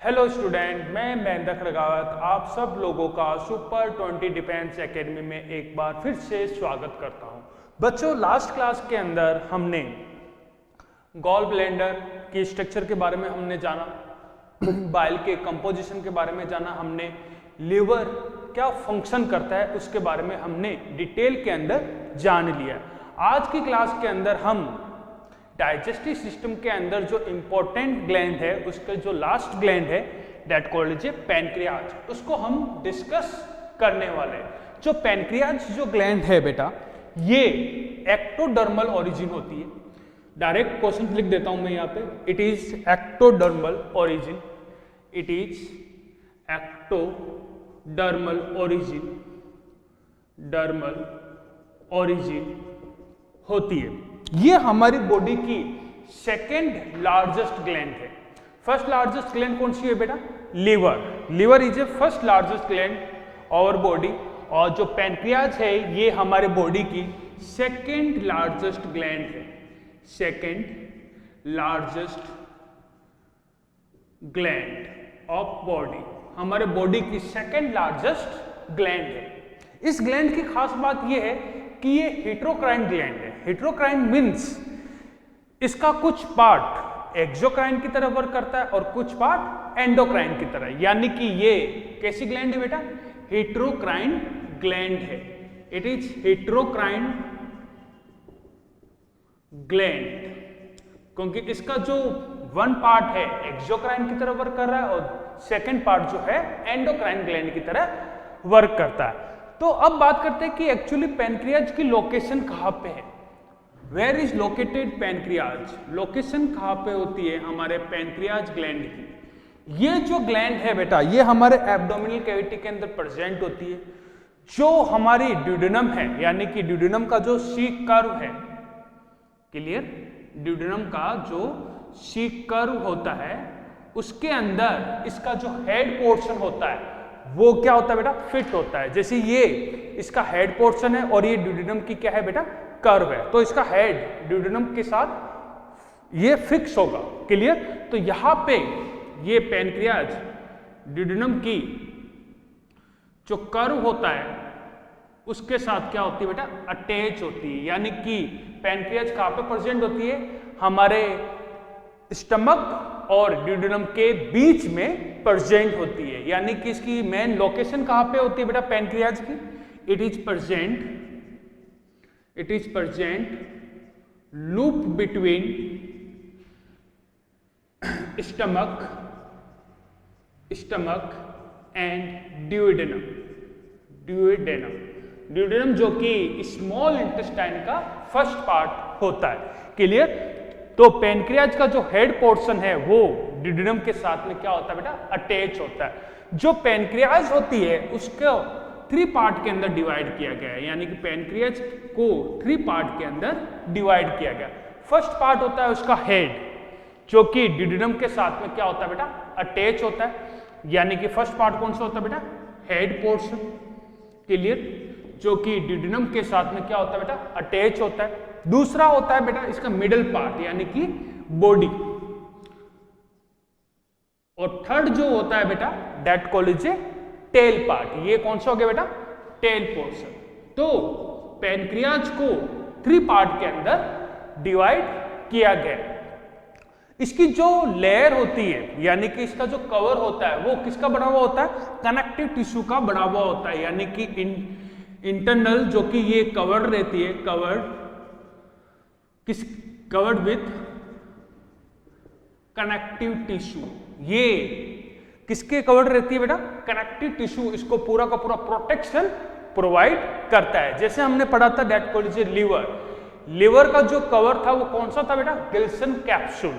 Hello student, मैं महेंद्र खड़गावत आप सब लोगों का सुपर 20 डिफेंस एकेडमी में एक बार फिर से स्वागत करता हूं। बच्चों, लास्ट क्लास के अंदर हमने गॉल ब्लेंडर की स्ट्रक्चर के बारे में हमने जाना, बाइल के कंपोजिशन के बारे में जाना, हमने लीवर क्या फंक्शन करता है उसके बारे में हमने डिटेल के अंदर जान लिया। आज की क्लास के अंदर हम डाइजेस्टिव सिस्टम के अंदर जो इंपॉर्टेंट ग्लैंड है उसका जो लास्ट ग्लैंड है दैट कॉल्ड इज पैनक्रियाज, उसको हम डिस्कस करने वाले हैं। जो पैनक्रियाज जो ग्लैंड है बेटा, ये एक्टोडर्मल ओरिजिन होती है। डायरेक्ट क्वेश्चन लिख देता हूं मैं यहाँ पे, it is ectodermal origin, it is ectodermal origin, dermal origin होती है। ये हमारी बॉडी की सेकेंड लार्जेस्ट ग्लैंड है। फर्स्ट लार्जेस्ट ग्लैंड कौन सी है बेटा? Liver. Liver is a first largest gland our body, और जो पैनक्रियाज है ये हमारे बॉडी की सेकेंड लार्जेस्ट ग्लैंड है। Second largest gland of body, हमारे बॉडी की सेकेंड लार्जेस्ट ग्लैंड है। इस ग्लैंड की खास बात यह है कि ये हेट्रोक्राइन ग्लैंड है। हेट्रोक्राइन मीन्स इसका कुछ पार्ट एक्सोक्राइन की तरह वर्क करता है और कुछ पार्ट एंडोक्राइन की तरह, यानी कि ये कैसी ग्लैंड है बेटा? हेट्रोक्राइन ग्लैंड है। इट इज हेट्रोक्राइन ग्लैंड, क्योंकि इसका जो वन पार्ट है एक्सोक्राइन की तरह वर्क कर रहा है और सेकेंड पार्ट जो है एंडोक्राइन ग्लैंड की तरह वर्क करता है। तो अब बात करते हैं कि एक्चुअली पैनक्रियाज की लोकेशन कहां पे है। Where is located pancreas? Location कहां पे होती है हमारे पैनक्रियाज ग्लैंड की? ये जो ग्लैंड है बेटा, ये हमारे एब्डोमिनल कैविटी के अंदर प्रेजेंट होती है। जो हमारी ड्यूडेनम है, यानी कि ड्यूडेनम का जो सी कर्व है, क्लियर? ड्यूडेनम का जो सी कर्व होता है उसके अंदर इसका जो हेड पोर्शन होता है वो क्या होता है बेटा? फिट होता है। जैसे ये इसका हेड पोर्शन है और ये ड्यूडेनम की क्या है बेटा? कर्व है, तो इसका हेड ड्यूडेनम के साथ ये फिक्स होगा। क्लियर? तो यहां पे ये पैनक्रियाज ड्यूडेनम की जो कर्व होता है उसके साथ क्या होती है बेटा? अटैच होती है। यानी कि पैनक्रियाज कहां पे प्रेजेंट होती है? हमारे स्टमक और ड्यूडेनम के बीच में प्रेजेंट होती है। यानी कि इसकी मेन लोकेशन कहां पे होती है बेटा पैनक्रियाज की? It is present loop between stomach and duodenum. Duodenum जो कि स्मॉल इंटेस्टाइन का फर्स्ट पार्ट होता है। क्लियर? तो पैनक्रियाज का जो हेड पोर्शन है वो ड्यूडेनम के साथ में क्या होता है बेटा? अटैच होता है। जो पैनक्रियाज होती है उसको 3 पार्ट के अंदर डिवाइड किया गया है, यानी कि पैनक्रियाज को 3 पार्ट के अंदर डिवाइड किया गया। फर्स्ट पार्ट होता है उसका हेड, जो कि ड्यूडेनम के साथ में क्या होता है बेटा? अटैच होता है। यानी कि फर्स्ट पार्ट कौन सा होता है बेटा? Head portion. क्लियर? जो कि ड्यूडेनम के साथ में क्या होता है बेटा? अटैच होता है। दूसरा होता है बेटा इसका मिडल पार्ट, यानी कि बॉडी। और थर्ड जो होता है बेटा that called is a tail part. ये कौन सा हो गया बेटा? Tell portion. तो पैनक्रियाज को 3 पार्ट के अंदर डिवाइड किया गया। इसकी जो लेयर होती है, यानी कि इसका जो कवर होता है वो किसका बना हुआ होता है? कनेक्टिव टिश्यू का बना हुआ होता है। यानी कि इंटरनल जो कि ये कवर्ड रहती है, कवर्ड विथ कनेक्टिव टिश्यू। ये किसके कवर्ड रहती है बेटा? कनेक्टिव टिश्यू इसको पूरा का पूरा प्रोटेक्शन प्रोवाइड करता है। जैसे हमने पढ़ा था that called is liver. Liver का जो कवर था वो कौन सा था बेटा? Glisson capsule.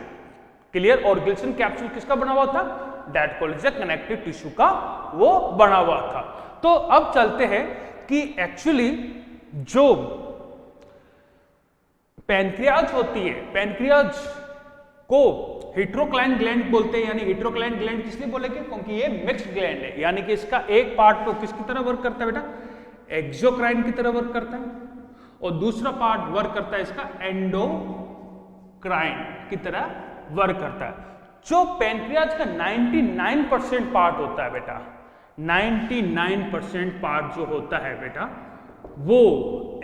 क्लियर? और गिल्सन कैप्सूल किसका बना हुआ था? That called is connective tissue का वो बना हुआ था। तो अब चलते हैं कि एक्चुअली जो पैनक्रियाज होती है, पैनक्रियाज को हेट्रोक्राइन ग्लैंड बोलते हैं। यानी हेट्रोक्राइन ग्लैंड किस लिए बोलेंगे? क्योंकि ये मिक्स्ड ग्लैंड है। यानी कि इसका एक पार्ट तो किसकी तरह वर्क करता है बेटा? एक्सोक्राइन की तरह वर्क करता है, और दूसरा पार्ट वर्क करता है इसका एंडोक्राइन की तरह वर्क करता है। जो पैनक्रियाज का 99% पार्ट होता है बेटा, 99% पार्ट जो होता है बेटा वो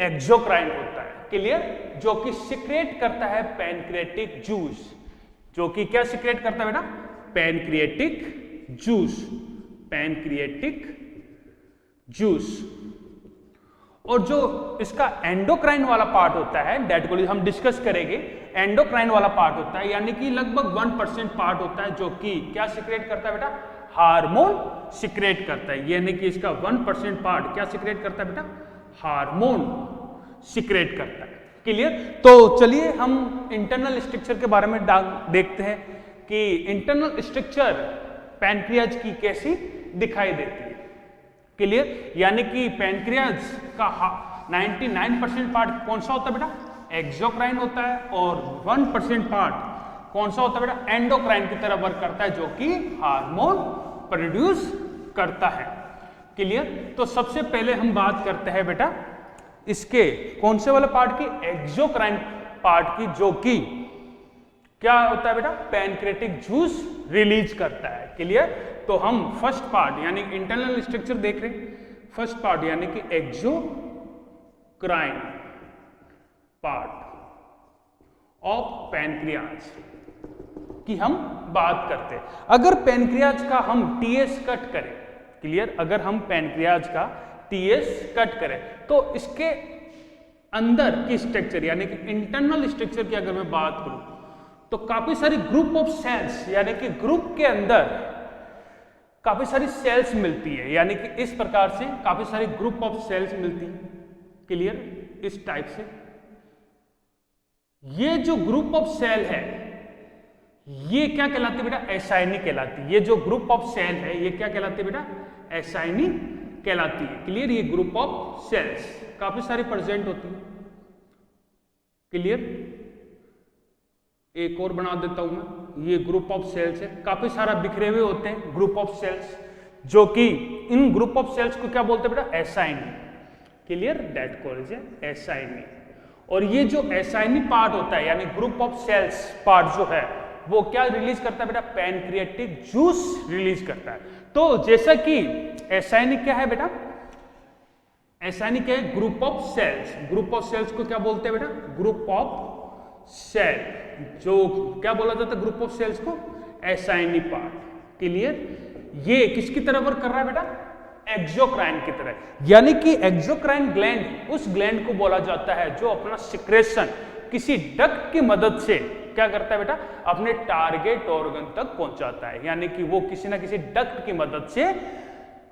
एक्सोक्राइन होता है, क्लियर, जो कि सिक्रेट करता है पैनक्रियाटिक जूस, जो कि क्या सिक्रेट करता है बेटा, पैनक्रियाटिक जूस, पैनक्रियाटिक जूस। और जो इसका एंडोक्राइन वाला पार्ट होता है, दैट को हम डिस्कस करेंगे, एंडोक्राइन वाला पार्ट होता है, यानी कि लगभग 1% पार्ट होता है जो कि क्या सिक्रेट करता है बेटा, हार्मोन सिक्रेट करता है, यानी कि इसका 1% पार्ट क्या सिक्रेट करता है बेटा, हार्मोन सिक्रेट करता है, क्लियर। तो चलिए हम इंटरनल स्ट्रक्चर के बारे में देखते हैं कि इंटरनल स्ट्रक्चर पैनक्रियाज की कैसी दिखाई देती है, क्लियर। यानी कि पैनक्रियाज का 99% पार्ट कौन सा होता है बेटा, एक्सोक्राइन होता है, और 1% पार्ट कौन सा होता है बेटा, एंडोक्राइन की तरह वर्क करता है, जो कि हार्मोन प्रोड्यूस करता है, क्लियर। तो सबसे पहले हम बात करते हैं बेटा इसके कौन से वाले पार्ट की, एक्सोक्राइन पार्ट की, जो कि क्या होता है बेटा, पैनक्रियाटिक जूस रिलीज करता है, क्लियर। तो हम फर्स्ट पार्ट यानी इंटरनल स्ट्रक्चर देख रहे हैं, फर्स्ट पार्ट यानी कि एक्सोक्राइन पार्ट ऑफ पैनक्रियाज की हम बात करते हैं। अगर पैनक्रियाज का हम टीएस कट करें, क्लियर, अगर हम पैनक्रियाज का टीएस कट करें तो इसके अंदर की स्ट्रक्चर यानी कि इंटरनल स्ट्रक्चर की अगर मैं बात करूं तो काफी सारी ग्रुप ऑफ सेल्स, यानी कि ग्रुप के अंदर काफी सारी सेल्स मिलती है, यानी कि इस प्रकार से काफी सारी ग्रुप ऑफ सेल्स मिलती है, क्लियर, इस टाइप से। ये जो ग्रुप ऑफ सेल है ये क्या कहलाती है बेटा, एसाइनी कहलाती है। ये जो ग्रुप ऑफ सेल है ये क्या कहलाती है बेटा, एसाइनी कहलाती है, क्लियर। ये ग्रुप ऑफ सेल्स काफी सारी प्रेजेंट होती है, क्लियर। एक और बना देता हूं मैं, ये ग्रुप ऑफ सेल्स है, काफी सारा बिखरे हुए होते हैं ग्रुप ऑफ सेल्स, जो कि इन ग्रुप ऑफ सेल्स को क्या बोलते हैं बेटा, एसाइनी, क्लियर, दैट कॉल्ड इज एसाइनी। और ये जो एसाइनी पार्ट होता है यानी ग्रुप ऑफ सेल्स पार्ट जो है वो क्या रिलीज करता है बेटा, पैनक्रियाटिक जूस रिलीज करता है। तो जैसा कि एसाइनी क्या है बेटा, एसाइनी क्या है, group of cells, group of cells को क्या बोलते हैं बेटा, ग्रुप ऑफ सेल, जो क्या बोला जाता है ग्रुप ऑफ सेल्स को, एसाइनी पार्ट, क्लियर। ये किसकी तरह वर्क कर रहा है बेटा, एक्सोक्राइन की तरह, यानी कि एक्सोक्राइन ग्लैंड उस ग्लैंड को बोला जाता है जो अपना सिक्रेशन किसी डक्ट की मदद से क्या करता है बेटा, अपने टारगेट ऑर्गन तक पहुंचाता है, यानी कि वो किसी ना किसी डक्ट की मदद से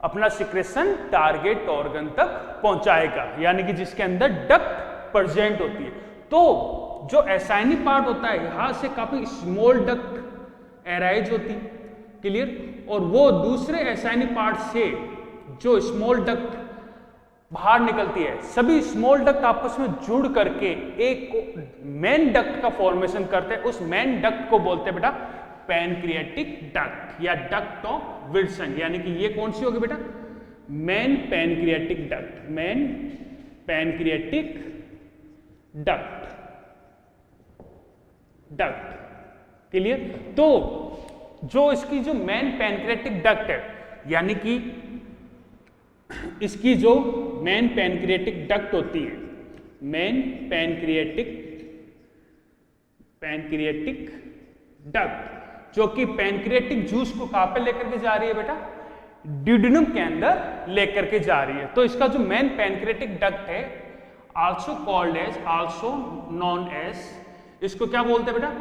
अपना सिक्रेशन टारगेट ऑर्गन तक पहुंचाएगा, यानी कि जिसके अंदर डक्ट प्रेजेंट होती है। तो जो एसाइनी पार्ट होता है यहां से काफी स्मॉल डक्ट एराइज होती है, क्लियर, और वो दूसरे एसाइनी पार्ट से जो स्मॉल डक्ट बाहर निकलती है, सभी स्मॉल डक्ट आपस में जुड़ करके एक मेन डक्ट का फॉर्मेशन करते हैं। उस मेन डक्ट को बोलते हैं बेटा पैनक्रियाटिक डक्ट या डक्ट ऑफ विल्सन, यानी कि ये कौन सी होगी बेटा, main pancreatic duct, main pancreatic duct, duct, clear. तो जो इसकी जो मेन पैनक्रियाटिक डक्ट है, यानी कि इसकी जो मेन पैनक्रियाटिक डक्ट होती है, मेन पैनक्रियाटिक डक्ट, जो कि पैनक्रियाटिक जूस को कहां पे लेकर के जा रही है बेटा, ड्यूडेनम के अंदर लेकर के जा रही है। तो इसका जो मेन पैनक्रियाटिक डक्ट है, also called as, also known as, इसको क्या बोलते हैं बेटा,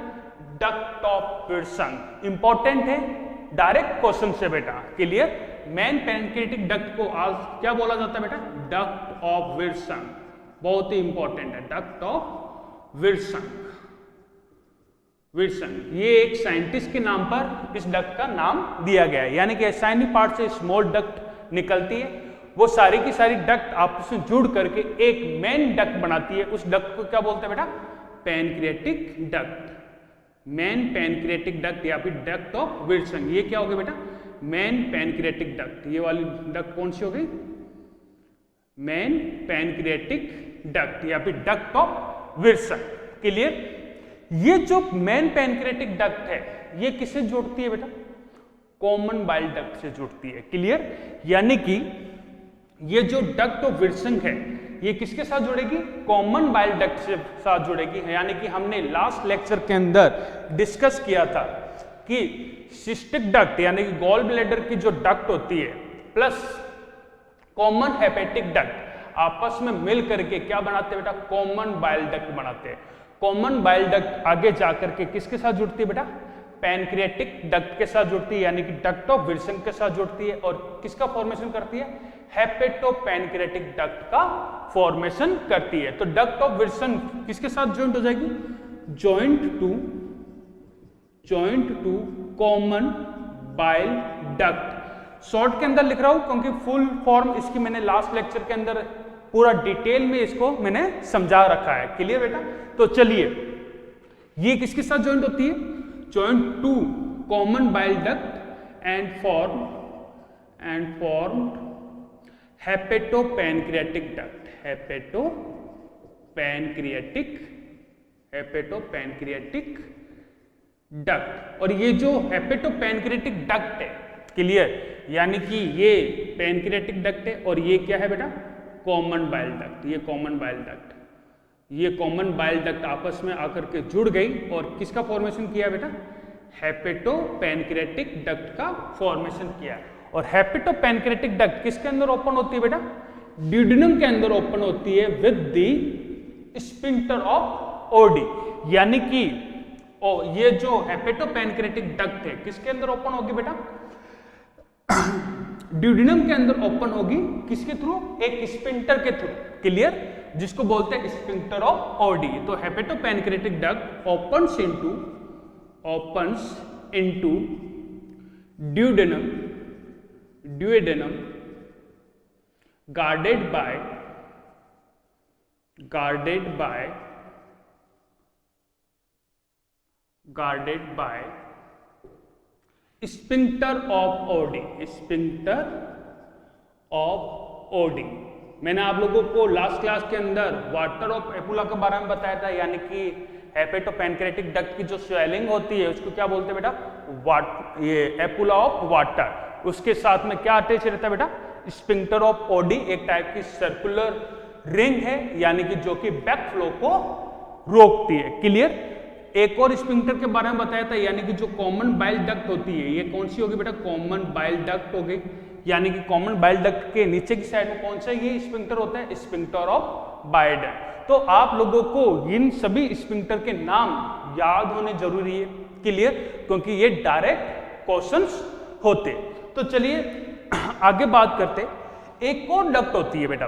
डक्ट ऑफ विल्सन। इंपॉर्टेंट है, डायरेक्ट क्वेश्चन से बेटा, क्लियर। मेन पैनक्रियाटिक डक्ट को क्या बोला जाता है बेटा, डक्ट ऑफ विल्सन, बहुत ही इंपॉर्टेंट है, डक्ट ऑफ विल्सन। विल्सन ये एक साइंटिस्ट के नाम पर इस डक्ट का नाम दिया गया है, यानी कि एसाइनी पार्ट से स्मॉल डक्ट निकलती है, वो सारी की सारी डक्ट आपस में जुड़ करके एक मेन डक्ट बनाती है। उस डक्ट को क्या बोलते हैं बेटा, pancreatic duct, main pancreatic duct या फिर डक्ट ऑफ विल्सन। ये क्या हो गया बेटा, मेन पैनक्रियाटिक डक्ट। ये वाली डक्ट कौन सी हो गई, मेन पैनक्रियाटिक डक्ट या फिर डक्ट ऑफ विल्सन, क्लियर। ये जो मेन पैनक्रियाटिक डक्ट है ये किससे जुड़ती है बेटा? कॉमन बाइल डक्ट से जुड़ती है। क्लियर? यानी कि ये जो डक्ट ऑफ विल्सन है ये किसके साथ जुड़ेगी? कॉमन बाइल डक्ट से साथ जुड़ेगी। यानी कि हमने लास्ट लेक्चर के अंदर डिस्कस किया था कि सिस्टिक डक्ट यानी कि गॉल ब्लैडर की जो डक्ट होती है प्लस कॉमन हेपेटिक डक्ट आपस में मिल करके क्या बनाते हैं बेटा? कॉमन बाइल डक्ट बनाते हैं। कॉमन बाइल डक्ट आगे जाकर के किसके साथ जुड़ती है बेटा? पैनक्रियाटिक डक्ट के साथ जुड़ती है, यानी कि डक्ट ऑफ विल्सन के साथ जुड़ती है और किसका फॉर्मेशन करती है? हेपेटोपैनक्रियाटिक डक्ट का फॉर्मेशन करती है। तो डक्ट ऑफ विल्सन किसके साथ ज्वाइंट हो जाएगी? Joint to common bile duct. Short के अंदर लिख रहा हूं क्योंकि फुल फॉर्म इसकी मैंने लास्ट लेक्चर के अंदर पूरा डिटेल में इसको मैंने समझा रखा है। क्लियर बेटा? तो चलिए, ये किसके साथ ज्वाइंट होती है? Joint to common bile duct and form hepatopancreatic duct. Hepatopancreatic duct. और ये जो हेपेटोपैनक्रियाटिक डक्ट है, क्लियर, यानी कि ये पैनक्रियाटिक डक्ट है और ये क्या है बेटा? Common bile duct. ये कॉमन बाइल डक्ट आपस में आकर के जुड़ गई और किसका फॉर्मेशन किया बेटा? हेपेटोपैनक्रियाटिक डक्ट का फॉर्मेशन किया। और हेपेटोपैनक्रियाटिक डक्ट किसके अंदर ओपन होती है बेटा? ड्यूडेनम के अंदर ओपन होती है with the sphincter of OD. यानी कि ये जो हेपेटोपैनक्रियाटिक डक्ट है किसके अंदर ओपन होगी बेटा? ड्यूडेनम के अंदर ओपन होगी। किसके थ्रू? एक स्फिंक्टर के थ्रू। क्लियर? जिसको बोलते हैं स्फिंक्टर ऑफ ओडी। तो hepatopancreatic duct opens into duodenum guarded by sphincter of OD। मैंने आप लोगों को लास्ट क्लास के अंदर वाटर ऑफ एपुला के बारे में बताया था, यानी कि हेपेटोपैनक्रियाटिक डक्ट की जो स्वेलिंग होती है उसको क्या बोलते हैं बेटा? ये एपुला ऑफ वाटर। उसके साथ में क्या अटैच रहता है बेटा? स्फिंक्टर ऑफ ओडी, एक टाइप की सर्कुलर रिंग है, यानी कि जो कि बैक फ्लो को रोकती है। क्लियर? एक और स्फिंक्टर के बारे में बताया था, यानी कि जो कॉमन बाइल डक्ट होती है, ये कौन सी होगी बेटा? कॉमन बाइल डक्ट हो गई। यानी कि कॉमन बाइल डक्ट के नीचे की साइड में कौन सा ये स्फिंक्टर होता है? Sphincter of Biden. तो आप लोगों को इन सभी स्फिंक्टर के नाम याद होने जरूरी है। क्लियर? क्योंकि ये डायरेक्ट क्वेश्चंस होते। तो चलिए आगे बात करते। एक और डक्ट होती है बेटा,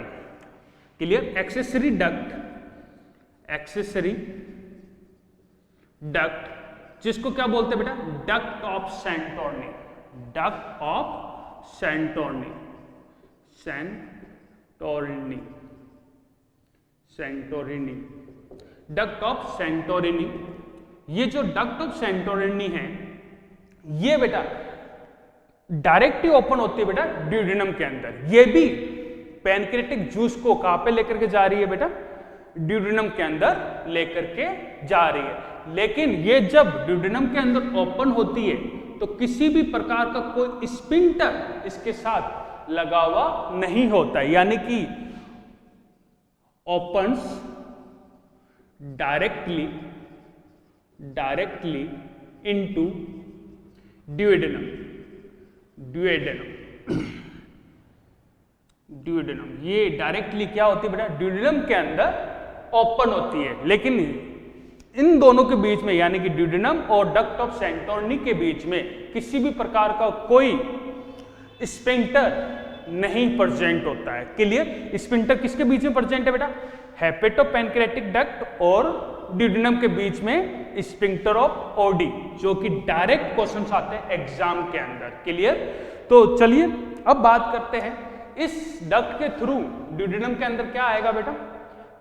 क्लियर, एक्सेसरी डक्ट, जिसको क्या बोलते हैं बेटा? Duct of Santorini. Duct of Santorini duct of Santorini. ये जो डक्ट ऑफ सेंटोरिनी है ये बेटा डायरेक्टली ओपन होती है बेटा ड्यूडेनम के अंदर। ये भी पैनक्रियाटिक जूस को कहां पे लेकर के जा रही है बेटा? ड्यूडेनम के अंदर लेकर के जा रही है। लेकिन ये जब ड्यूडेनम के अंदर ओपन होती है तो किसी भी प्रकार का कोई स्फिंक्टर इसके साथ लगा हुआ नहीं होता, यानी कि ओपन्स डायरेक्टली इनटू ड्यूडेनम। ये डायरेक्टली क्या होती है बेटा? ड्यूडेनम के अंदर ओपन होती है। लेकिन इन दोनों के बीच में, यानी कि ड्यूडेनम और डक्ट ऑफ सेंटोर्नी के बीच में किसी भी प्रकार का कोई स्फिंक्टर नहीं प्रेजेंट होता है। क्लियर? स्फिंक्टर किसके बीच में प्रेजेंट है बेटा? हेपेटोपैनक्रियाटिक डक्ट और ड्यूडेनम के बीच में स्फिंक्टर ऑफ ओडी, जो कि डायरेक्ट क्वेश्चंस आते हैं एग्जाम के अंदर। क्लियर? तो चलिए अब बात करते हैं इस डक्ट के थ्रू ड्यूडेनम के अंदर क्या आएगा बेटा?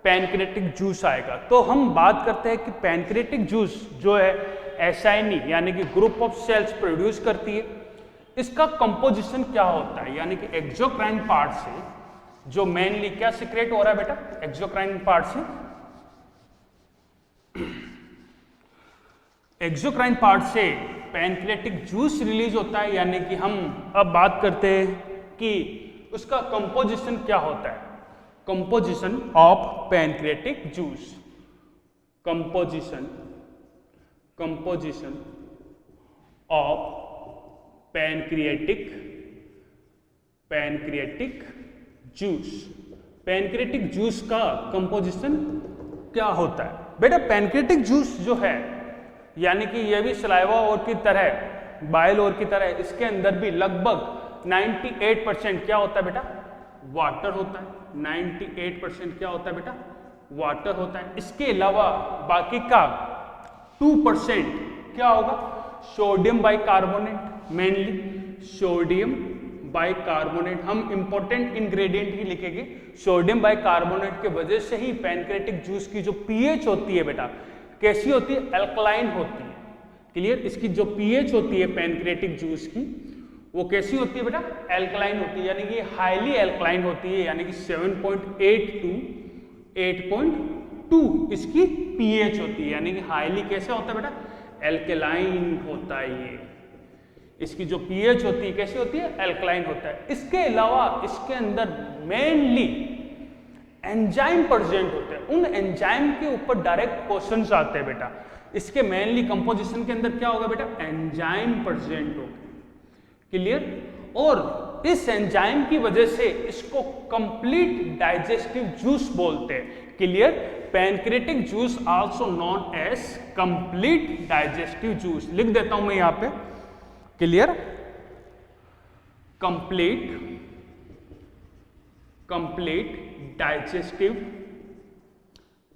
पैनक्रियाटिक जूस आएगा। तो हम बात करते हैं कि पैनक्रियाटिक जूस जो है एसाइनी यानी कि ग्रुप ऑफ सेल्स प्रोड्यूस करती है, इसका कंपोजिशन क्या होता है? यानी कि एक्सोक्राइन पार्ट से जो मेनली क्या सीक्रेट हो रहा है बेटा? एक्सोक्राइन पार्ट से पैनक्रियाटिक जूस रिलीज होता है, यानी कि हम अब बात करते हैं कि उसका कंपोजिशन क्या होता है। Composition of pancreatic juice, composition of pancreatic juice. Pancreatic juice का कंपोजिशन क्या होता है बेटा? पैनक्रियाटिक जूस जो है यानी कि ये भी सलाइवा और की तरह, बाइल और की तरह, इसके अंदर भी लगभग 98% क्या होता है बेटा? वाटर होता है। 98% क्या होता है बेटा? वाटर होता है। इसके अलावा बाकी का 2% क्या होगा? Sodium bicarbonate, mainly sodium bicarbonate. हम इंपॉर्टेंट इंग्रेडिएंट ही लिखेंगे। सोडियम बाइकार्बोनेट के वजह से ही पैनक्रियाटिक जूस की जो पीएच होती है बेटा कैसी होती है? अल्कलाइन होती है। क्लियर? इसकी जो पीएच होती है पैनक्रियाटिक जूस की वो कैसी होती है बेटा? अल्कलाइन होती है, यानी कि हाईली अल्कलाइन होती है, यानी कि 7.8 to 8.2 इसकी पीएच होती है, यानी कि हाईली कैसे होता है बेटा? अल्कलाइन होता है। ये इसकी जो पीएच होती है कैसी होती है? अल्कलाइन होता है। इसके अलावा इसके अंदर मेनली एंजाइम प्रेजेंट होते हैं। उन एंजाइम के ऊपर डायरेक्ट क्वेश्चंस आते हैं बेटा। इसके मेनली कंपोजिशन के अंदर क्या होगा बेटा? एंजाइम प्रेजेंट होगा। क्लियर? और इस एंजाइम की वजह से इसको कंप्लीट डाइजेस्टिव जूस बोलते हैं। Clear? Pancreatic juice also known as complete digestive juice. लिख देता हूं मैं यहां पे। क्लियर? कंप्लीट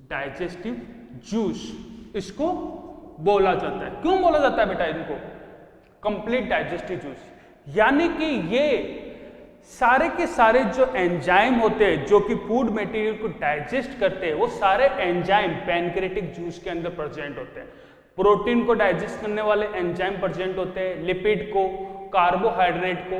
डाइजेस्टिव जूस इसको बोला जाता है। क्यों बोला जाता है बेटा इनको कंप्लीट डाइजेस्टिव जूस? यानी कि ये सारे के सारे जो एंजाइम होते हैं जो कि फूड मटेरियल को डाइजेस्ट करते हैं, वो सारे एंजाइम पैनक्रियाटिक जूस के अंदर प्रेजेंट होते हैं। प्रोटीन को डाइजेस्ट करने वाले एंजाइम प्रेजेंट होते हैं, लिपिड को, कार्बोहाइड्रेट को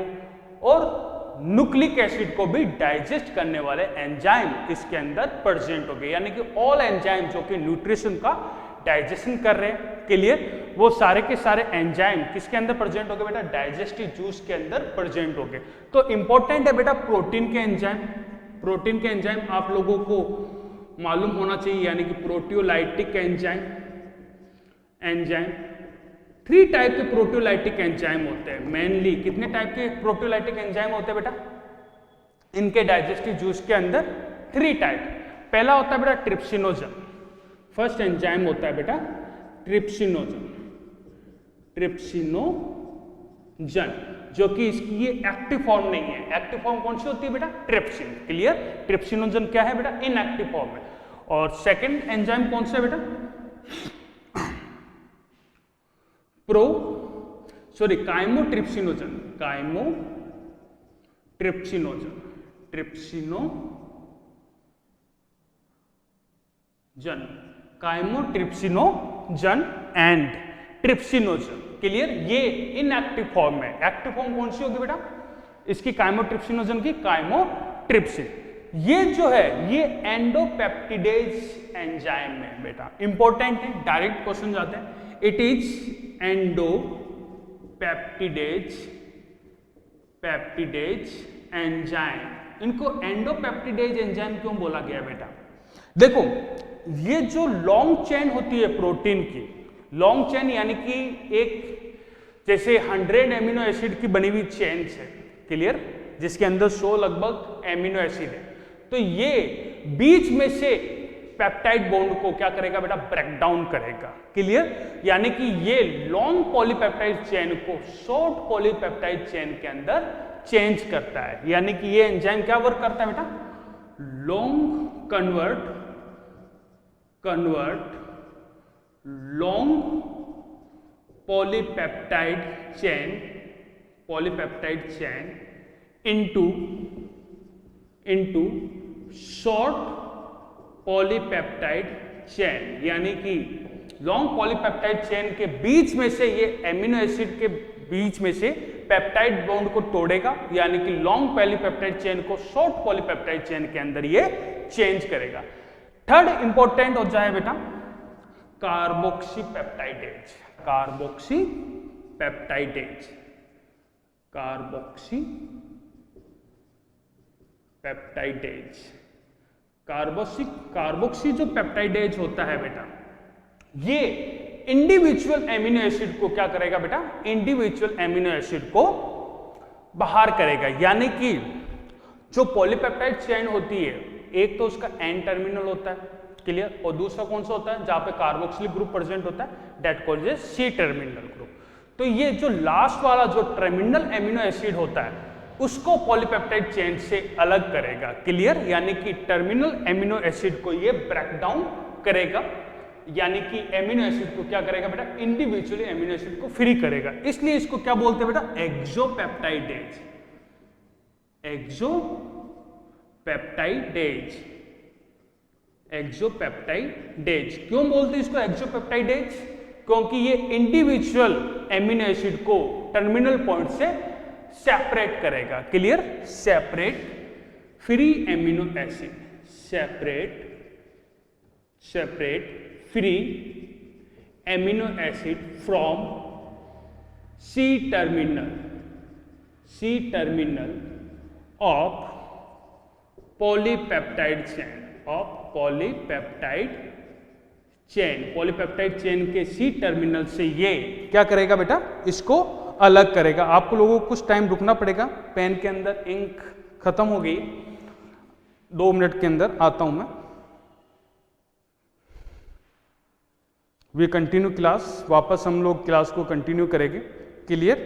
और न्यूक्लिक एसिड को भी डाइजेस्ट करने वाले एंजाइम इसके अंदर प्रेजेंट हो गए। यानी कि ऑल एंजाइम जो कि न्यूट्रिशन का डाइजेशन कर रहे हैं, क्लियर, वो सारे के सारे एंजाइम किसके अंदर प्रेजेंट हो गए बेटा? डाइजेस्टिव जूस के अंदर प्रेजेंट हो गए। तो इंपॉर्टेंट है बेटा प्रोटीन के एंजाइम। प्रोटीन के एंजाइम आप लोगों को मालूम होना चाहिए, यानी कि प्रोटियोलाइटिक एंजाइम। 3 टाइप के प्रोटियोलाइटिक एंजाइम होते हैं मेनली। कितने टाइप के प्रोटियोलाइटिक एंजाइम होते हैं बेटा इनके डाइजेस्टिव जूस के अंदर? 3 टाइप। पहला होता है बेटा ट्रिप्सिनोजन। फर्स्ट एंजाइम होता है बेटा ट्रिप्सिनोजन, जो कि इसकी ये एक्टिव फॉर्म नहीं है। एक्टिव फॉर्म कौन सी होती है बेटा? ट्रिप्सिन। क्लियर? ट्रिप्सिनोजन क्या है बेटा? इनएक्टिव फॉर्म है। और सेकंड एंजाइम कौन सा है बेटा? Chymotrypsinogen. Chymotrypsinogen and trypsinogen. Clear? ये इनएक्टिव फॉर्म है। एक्टिव फॉर्म कौन सी होगी बेटा इसकी? काइमोट्रिप्सिनोजन की काइमोट्रिप्सिन। ये जो है ये एंडोपेप्टिडेज एंजाइम है बेटा। इंपॉर्टेंट है, डायरेक्ट क्वेश्चन जाते हैं। It is peptidase enzyme. इनको एंडोपेप्टिडेज एंजाइम क्यों बोला गया बेटा? देखो ये जो लॉन्ग चेन होती है प्रोटीन की, लॉन्ग चेन यानी कि एक जैसे 100 एमिनो एसिड की बनी हुई चेन है, क्लियर, जिसके अंदर 100 लगभग एमिनो एसिड है, तो ये बीच में से पेप्टाइड बॉन्ड को क्या करेगा बेटा? ब्रेक डाउन करेगा। क्लियर? यानी कि ये लॉन्ग पॉलीपेप्टाइड चेन को शॉर्ट पॉलीपेप्टाइड चेन के अंदर चेंज करता है। यानी कि ये एंजाइम क्या वर्क करता है बेटा? Long convert long polypeptide chain into short polypeptide chain. यानी कि लॉन्ग पॉलीपेप्टाइड चेन के बीच में से ये एमिनो एसिड के बीच में से पेप्टाइड बॉन्ड को तोड़ेगा, यानी कि लॉन्ग पॉलीपेप्टाइड चेन को शॉर्ट पॉलीपेप्टाइड चेन के अंदर ये चेंज करेगा। थर्ड इंपॉर्टेंट हो जाए बेटा carboxypeptidase. Peptidase, carboxy peptidase. Carboxy जो पेप्टाइडेज होता है बेटा, ये इंडिविजुअल एमिनो एसिड को क्या करेगा बेटा, इंडिविजुअल एमिनो एसिड को बाहर करेगा। यानी कि जो पॉलीपेप्टाइड चेन होती है, एक तो उसका एन टर्मिनल होता है, क्लियर, और दूसरा कौन सा होता है जहां पे कार्बोक्सिलिक ग्रुप प्रेजेंट होता है, that called as C terminal group. तो ये जो लास्ट वाला जो टर्मिनल एमिनो एसिड होता है उसको पॉलीपेप्टाइड चेन से अलग करेगा, क्लियर। यानी कि टर्मिनल एमिनो एसिड को ये ब्रेक डाउन करेगा, यानी कि एमिनो एसिड को क्या करेगा बेटा, इंडिविजुअली एमिनो एसिड को फ्री करेगा। इसलिए इसको क्या बोलते हैं बेटा, एक्सोपेप्टाइडेज, एक्सोपेप्टाइडेज, एक्सोपेप्टाइडेज। क्यों बोलते हैं इसको एक्सोपेप्टाइडेज, क्योंकि ये इंडिविजुअल एमिनो एसिड को टर्मिनल पॉइंट से सेपरेट करेगा, clear, separate free amino acid, separate free amino acid from C terminal of polypeptide chain, polypeptide chain के सी टर्मिनल से ये क्या करेगा बेटा, इसको अलग करेगा। आपको लोगों को कुछ टाइम रुकना पड़ेगा, पेन के अंदर इंक खत्म हो गई, 2 मिनट के अंदर आता हूं मैं। वी कंटिन्यू क्लास, वापस हम लोग क्लास को कंटिन्यू करेंगे, क्लियर।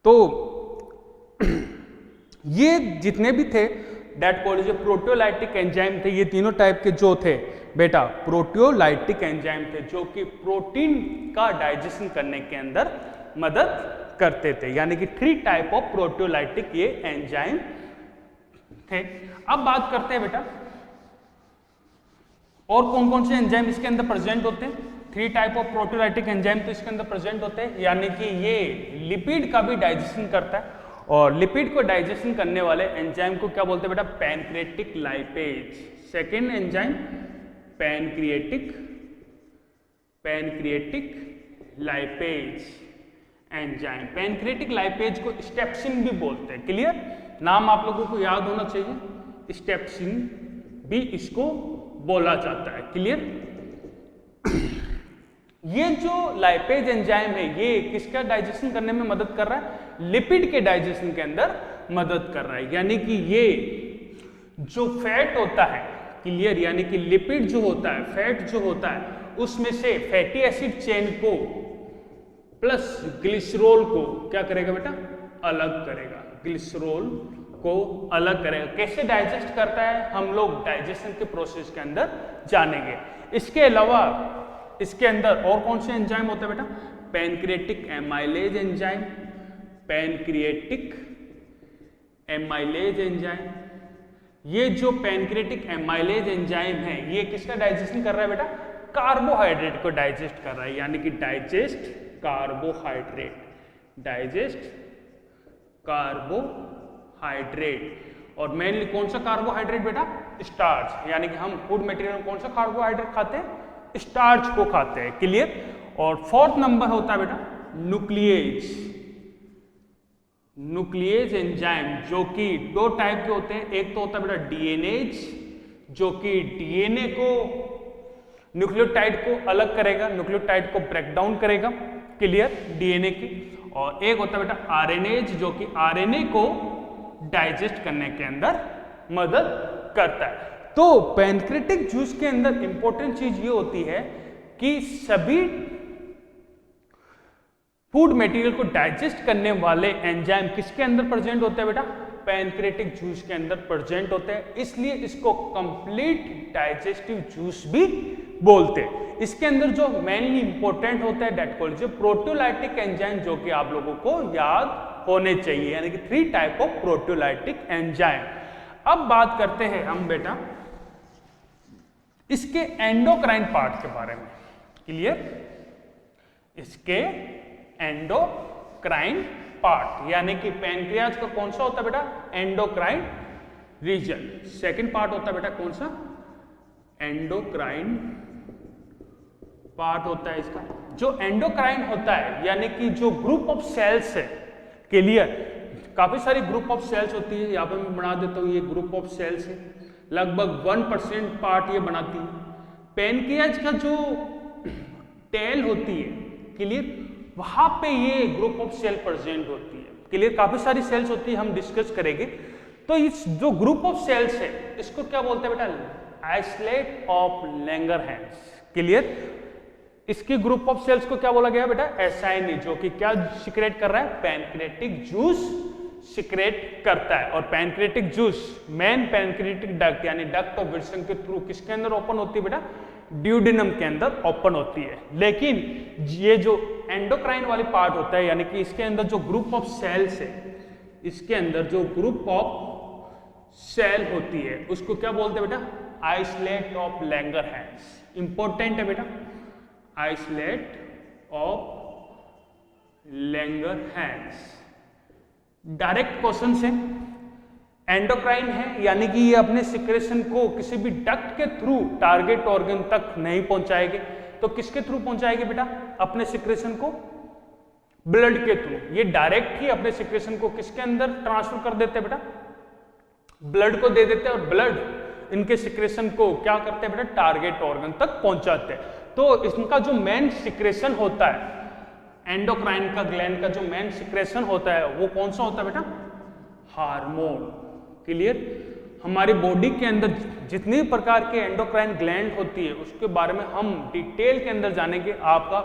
तो ये जितने भी थे दैट कॉल्ड जो प्रोटियोलाइटिक एंजाइम थे, ये तीनों टाइप के जो थे बेटा प्रोटियोलाइटिक एंजाइम थे, जो कि प्रोटीन का डाइजेशन करने के अंदर मदद करते थे। यानी कि 3 टाइप ऑफ प्रोटियोलाइटिक ये एंजाइम थे। अब बात करते हैं बेटा और कौन कौन से एंजाइम इसके अंदर प्रेजेंट होते हैं। 3 टाइप ऑफ प्रोटियोलाइटिक एंजाइम तो इसके अंदर प्रेजेंट होते हैं, यानी कि ये लिपिड का भी डाइजेशन करता है, और लिपिड को डाइजेशन करने वाले एंजाइम को क्या बोलते हैं बेटा, pancreatic lipase. Second enzyme pancreatic lipase enzyme. Pancreatic lipase को स्टेप्सिन भी बोलते हैं, क्लियर, नाम आप लोगों को याद होना चाहिए, स्टेप्सिन भी इसको बोला जाता है, क्लियर। ये जो लाइपेज एंजाइम है ये किसका डाइजेशन करने में मदद कर रहा है, लिपिड के डाइजेशन के अंदर मदद कर रहा है। यानी कि ये जो फैट होता है, क्लियर, यानी कि लिपिड जो होता है, फैट जो होता है, उसमें से फैटी एसिड चेन को प्लस ग्लिसरॉल को क्या करेगा बेटा, अलग करेगा, ग्लिसरॉल को अलग करेगा। कैसे डाइजेस्ट करता है हम लोग डाइजेशन के प्रोसेस के अंदर जानेंगे। इसके अलावा इसके अंदर और कौन से एंजाइम होते हैं बेटा, pancreatic amylase enzyme, pancreatic amylase enzyme. ये जो पैनक्रिएटिक एमाइलेज एंजाइम है ये किसका डाइजेशन कर रहा है बेटा, कार्बोहाइड्रेट को डाइजेस्ट कर रहा है, यानी कि डाइजेस्ट कार्बोहाइड्रेट, डाइजेस्ट कार्बोहाइड्रेट। और मेनली कौन सा कार्बोहाइड्रेट बेटा, स्टार्च। यानी कि हम फूड मटेरियल में कौन सा कार्बोहाइड्रेट खाते हैं, स्टार्च को खाते हैं, क्लियर। और 4th नंबर होता है बेटा न्यूक्लिएज एंजाइम, जो कि 2 टाइप के होते हैं। एक तो होता है बेटा डीएनएज, जो कि डीएनए को, न्यूक्लियोटाइड को अलग करेगा, न्यूक्लियोटाइड को ब्रेक डाउन करेगा, क्लियर, डीएनए की। और एक होता है बेटा आरएनएज, जो कि आरएनए को डाइजेस्ट करने के अंदर मदद करता है। तो पैनक्रिएटिक जूस के अंदर इंपॉर्टेंट चीज ये होती है कि सभी फूड मटेरियल को डाइजेस्ट करने वाले एंजाइम किसके अंदर प्रेजेंट होते हैं बेटा, पैनक्रिएटिक जूस के अंदर प्रेजेंट होते हैं। इसलिए इसको कंप्लीट डाइजेस्टिव जूस भी बोलते हैं। इसके अंदर जो मेनली इंपॉर्टेंट होता है दैट कॉल्ड प्रोटियोलाइटिक एंजाइम, जो कि आप लोगों को याद होने चाहिए, यानी कि 3 टाइप ऑफ प्रोटियोलाइटिक एंजाइम। अब बात करते हैं हम बेटा इसके एंडोक्राइन पार्ट के बारे में, क्लियर, इसके एंडोक्राइन पार्ट, यानी कि पैनक्रियाज का कौन सा होता है बेटा, एंडोक्राइन रीजन। सेकंड पार्ट होता है बेटा कौन सा, एंडोक्राइन पार्ट होता है इसका, जो एंडोक्राइन होता है यानी कि जो ग्रुप ऑफ सेल्स है, क्लियर, काफी सारी ग्रुप ऑफ सेल्स होती है, यहाँ पे मैं बना देता हूँ, ये ग्रुप ऑफ सेल्स है, लगभग 1% पार्ट ये बनाती है। पैनक्रियाज का जो टेल होती है, क्लियर, वहां पे ये ग्रुप ऑफ सेल प्रेजेंट होती है, क्लियर, काफी सारी सेल्स होती है, हम डिस्कस करेंगे। तो इस जो ग्रुप ऑफ सेल्स है इसको क्या बोलते हैं बेटा, आइसलेट ऑफ लैंगरहैंस, क्लियर। इसकी ग्रुप ऑफ सेल्स को क्या बोला गया बेटा, एसाइनी, जो कि क्या सिक्रेट कर रहा है, पैनक्रियाटिक जूस सिक्रेट करता है। और pancreatic juice main pancreatic duct यानी डक्ट ऑफ विल्सन के थ्रू किसके अंदर ओपन होती है बेटा, ड्यूडेनम के अंदर ओपन होती है। लेकिन ये जो एंडोक्राइन वाली पार्ट होता है यानी कि इसके अंदर जो ग्रुप ऑफ सेल्स है, इसके अंदर जो ग्रुप ऑफ सेल होती है उसको क्या बोलते हैं बेटा, आइसलेट ऑफ लैंगरहैंस। इंपॉर्टेंट है बेटा, islet of Langerhans. Direct question है, एंडोक्राइन है यानी कि ये अपने सिक्रेशन को किसी भी डक्ट के थ्रू टारगेट ऑर्गन तक नहीं पहुंचाएंगे, तो किसके थ्रू पहुंचाएंगे बेटा, अपने सिक्रेशन को ब्लड के थ्रू। ये डायरेक्ट ही अपने सिक्रेशन को किसके अंदर ट्रांसफर कर देते हैं बेटा, ब्लड को दे देते हैं, और ब्लड इनके सिक्रेशन को क्या करते हैं बेटा, टारगेट ऑर्गन तक पहुंचाते हैं। तो इनका जो मेन सिक्रेशन होता है, एंडोक्राइन का ग्लैंड का जो मेन सिक्रेशन होता है वो कौन सा होता है बेटा, हार्मोन, क्लियर। हमारी बॉडी के अंदर जितनी प्रकार के एंडोक्राइन ग्लैंड होती है उसके बारे में हम डिटेल के अंदर जानेंगे। आपका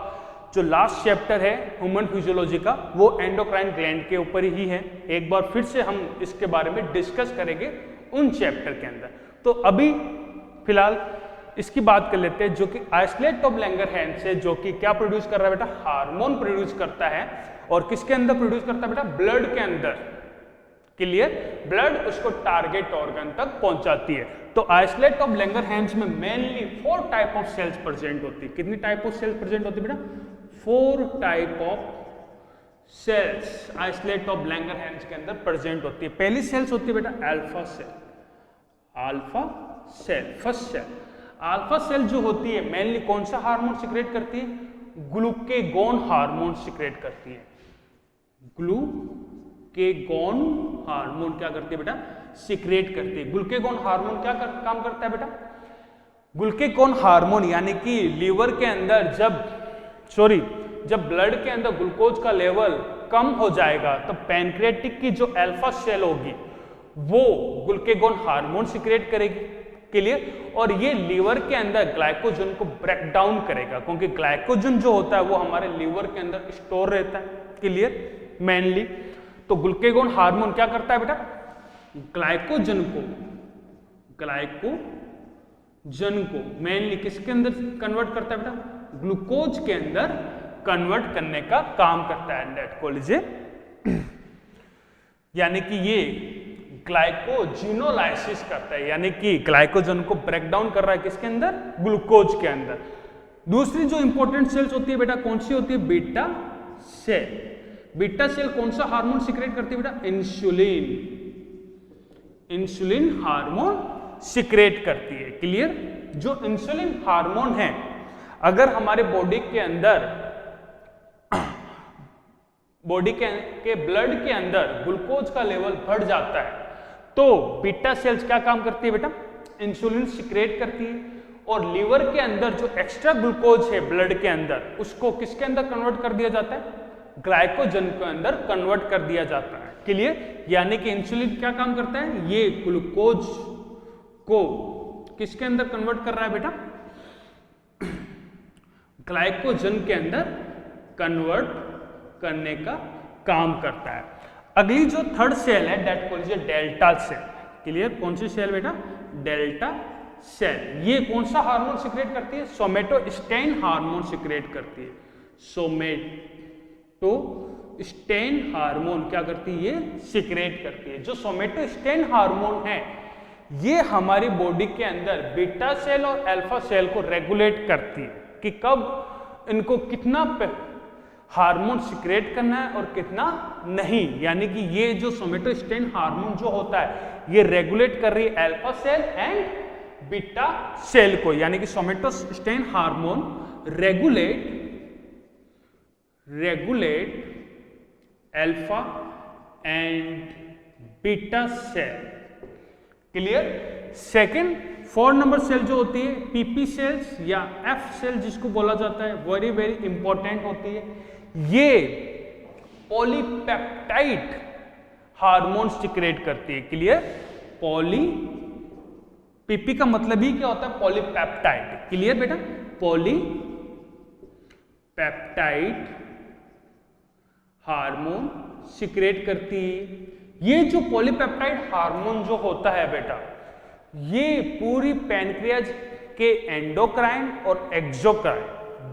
जो लास्ट चैप्टर है ह्यूमन फिजियोलॉजी का वो एंडोक्राइन ग्लैंड के ऊपर ही है, एक बार फिर से हम इसके बारे में डिस्कस करेंगे उन चैप्टर के अंदर। तो अभी फिलहाल इसकी बात कर लेते हैं, जो कि आइसलेट ऑफ लैंगरहैंस है, जो कि क्या प्रोड्यूस कर रहा है बेटा, हार्मोन प्रोड्यूस करता है। और किसके अंदर प्रोड्यूस करता है बेटा, ब्लड के अंदर, क्लियर, ब्लड उसको टारगेट ऑर्गन तक पहुंचाती है। तो आइसलेट ऑफ लैंगरहैंस में mainly 4 type of cells present होती है। कितनी टाइप ऑफ सेल्स प्रेजेंट होती है बेटा, 4 type of cells islet of Langerhans के अंदर प्रेजेंट होती है। पहली सेल्स होती है बेटा alpha cell, alpha cell, first cell. Alpha cell जो होती है मेनली कौन सा हार्मोन सिक्रेट करती है, ग्लूकेगॉन हार्मोन सिक्रेट करती है। ग्लूकेगॉन हार्मोन क्या करती है बेटा, सिक्रेट करती है। ग्लूकेगॉन हार्मोन क्या काम करता है बेटा, ग्लूकेगॉन हार्मोन यानी कि लीवर के अंदर जब ब्लड के अंदर ग्लूकोज का लेवल कम हो जाएगा तो पैनक्रियाटिक की जो अल्फा सेल होगी वो ग्लूकेगॉन हार्मोन सिक्रेट करेगी, क्लियर। और ये लीवर के अंदर ग्लाइकोजन को ब्रेक डाउन करेगा, क्योंकि ग्लाइकोजन जो होता है वो हमारे लीवर के अंदर स्टोर रहता है, क्लियर, मेनली। तो ग्लूकेगॉन हार्मोन क्या करता है बेटा, ग्लाइकोजन को मेनली किसके अंदर कन्वर्ट करता है बेटा, ग्लूकोज के अंदर कन्वर्ट करने का काम करता है। दैट कॉल्ड इज यानी कि ये ग्लाइकोजिनोलाइसिस करता है, यानी कि ग्लाइकोजन को ब्रेक डाउन कर रहा है किसके अंदर, ग्लूकोज के अंदर। दूसरी जो इंपॉर्टेंट सेल्स होती है बेटा कौन सी होती है, बीटा सेल। बीटा सेल कौन सा हार्मोन सिक्रेट करती है बेटा, इंसुलिन हार्मोन सिक्रेट करती है, क्लियर। जो इंसुलिन हार्मोन है अगर हमारे बॉडी के अंदर के ब्लड के अंदर ग्लूकोज का लेवल बढ़ जाता है तो बीटा सेल्स क्या काम करती है बेटा, इंसुलिन सिक्रेट करती है। और लीवर के अंदर जो एक्स्ट्रा ग्लूकोज है ब्लड के अंदर उसको किसके अंदर कन्वर्ट कर दिया जाता है, ग्लाइकोजन के अंदर कन्वर्ट कर दिया जाता है, क्लियर। यानी कि इंसुलिन क्या काम करता है, ये ग्लूकोज को किसके अंदर कन्वर्ट कर रहा है बेटा, ग्लाइकोजन के अंदर कन्वर्ट करने का काम करता है। अगली जो थर्ड सेल है that called is delta cell, clear. कौन सी सेल बेटा, डेल्टा सेल। ये कौन सा हार्मोन सिक्रेट करती है, सोमेटोस्टेन हार्मोन सिक्रेट करती है। सोमेटोस्टेन हार्मोन क्या करती है, ये सिक्रेट करती है। जो सोमेटोस्टेन हार्मोन है ये हमारी बॉडी के अंदर बीटा सेल और अल्फा सेल को रेगुलेट करती है कि कब इनको कितना हार्मोन सिक्रेट करना है और कितना नहीं। यानी कि ये जो सोमेटोस्टेन हार्मोन जो होता है ये रेगुलेट कर रही है alpha cell and beta cell को। यानी कि somatostatin hormone regulate regulate alpha and beta cell. Clear. Second 4 नंबर सेल जो होती है पीपी सेल्स या एफ सेल जिसको बोला जाता है, वेरी वेरी इंपॉर्टेंट होती है। ये पॉलीपेप्टाइड हार्मोन सिक्रेट करती है। क्लियर। पीपी का मतलब ही क्या होता है? पॉलीपेप्टाइड। क्लियर बेटा। पॉलीपेप्टाइड हार्मोन सिक्रेट करती है। ये जो पॉलीपेप्टाइड हार्मोन जो होता है बेटा, ये पूरी पैनक्रियाज के एंडोक्राइन और एक्सोक्राइन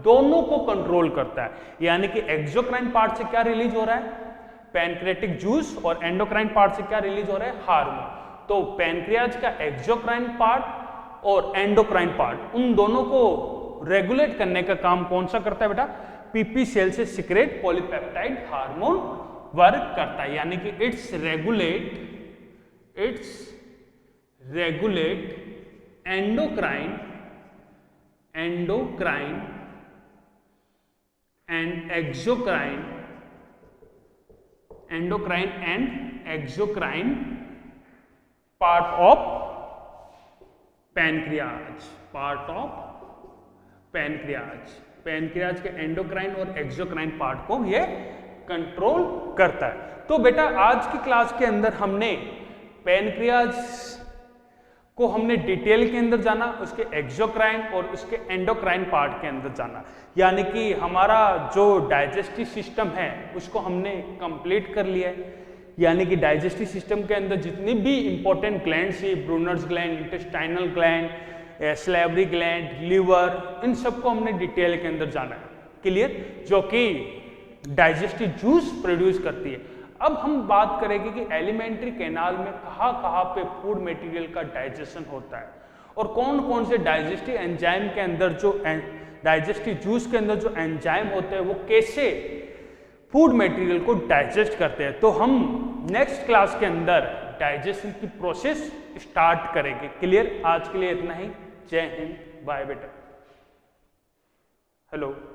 दोनों को कंट्रोल करता है। यानी कि एक्सोक्राइन पार्ट से क्या रिलीज हो रहा है? Pancreatic juice. और एंडोक्राइन पार्ट से क्या रिलीज हो रहा है? हार्मोन। तो पैनक्रियाज का एक्सोक्राइन पार्ट और एंडोक्राइन पार्ट, उन दोनों को रेगुलेट करने का काम कौन सा करता है बेटा? पीपी सेल से सिक्रेट पॉलीपेप्टाइड हार्मोन वर्क करता है। यानी कि it's regulate endocrine and exocrine part of pancreas के एंडोक्राइन और एक्सोक्राइन पार्ट को ये कंट्रोल करता है। तो बेटा आज की क्लास के अंदर हमने पैनक्रियाज को हमने डिटेल के अंदर जाना, उसके एक्सोक्राइन और उसके एंडोक्राइन पार्ट के अंदर जाना। यानी कि हमारा जो डाइजेस्टिव सिस्टम है उसको हमने कंप्लीट कर लिया है। यानी कि डाइजेस्टिव सिस्टम के अंदर जितनी भी इंपॉर्टेंट ग्लैंड्स है, Brunner's gland, intestinal gland, salivary gland, liver, इन सबको हमने डिटेल के अंदर जाना है। क्लियर। जो कि डाइजेस्टिव जूस प्रोड्यूस करती है। अब हम बात करेंगे कि एलिमेंट्री कैनाल में कहाँ पे फूड मटेरियल का डाइजेशन होता है और कौन कौन से डाइजेस्टिव एंजाइम के अंदर जो डाइजेस्टिव जूस के अंदर जो एंजाइम होते हैं वो कैसे फूड मटेरियल को डाइजेस्ट करते हैं। तो हम नेक्स्ट क्लास के अंदर डाइजेशन की प्रोसेस स्टार्ट करेंगे। क्लियर। आज के लिए इतना ही। जय हिंद। बाय बेटा। हेलो।